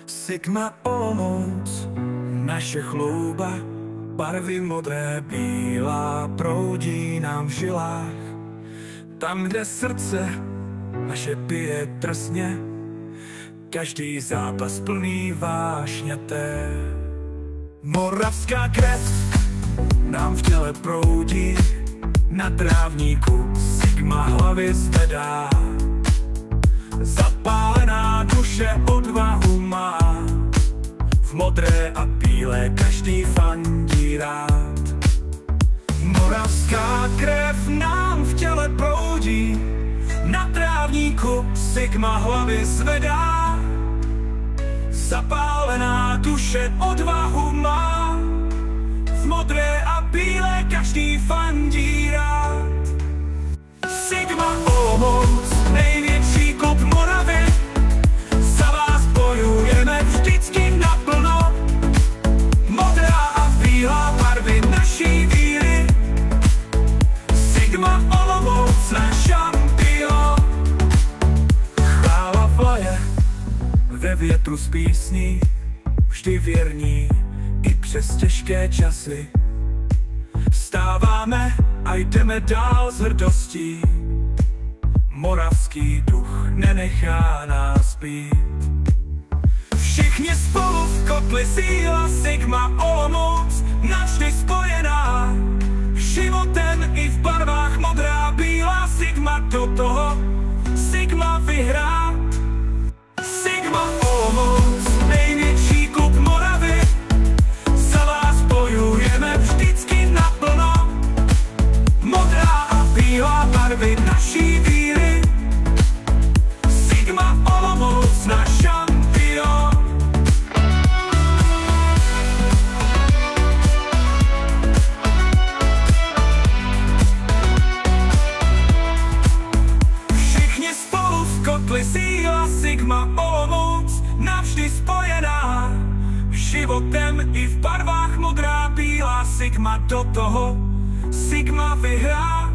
Sigma Olomouc, naše chlouba, barvy modré, bílá proudí nám v žilách. Tam, kde srdce naše bije drsně, každý zápas plný vášňaté. Moravská krev nám v těle proudí, na trávníku Sigma hlavy zvedá. Zapálená duše odvahu má, v modré a bílé každý fandí rád. Moravská krev nám v těle proudí, na trávníku Sigma hlavy zvedá. Zapálená duše odvahu má, v modré a bílé každý fandí rád. Sigma Olomouc, největší klub Moravy, za vás bojujeme vždycky naplno. Modrá a bílá barvy naší víry, Sigma Olomouc, náš šampion. Chvála vlaje ve větru z písní, vždy věrní i přes těžké časy. Vstáváme a jdeme dál s hrdostí, moravský duch nenechá nás být. Všichni spolu v kotli síla, Sigma Olomouc navždy spojená. Životem i v barvách modrá, bílá, Sigma do toho, Sigma vyhrá. Sigma Olomouc, největší klub Moravy, za vás bojujeme vždycky naplno. Modrá a bílá barvy naší víry, Sigma Olomouc, náš šampion. Všichni spolu v kotli síla, Sigma Olomouc navždy spojená. Životem i v barvách modrá, bílá, Sigma do toho, Sigma vyhrá.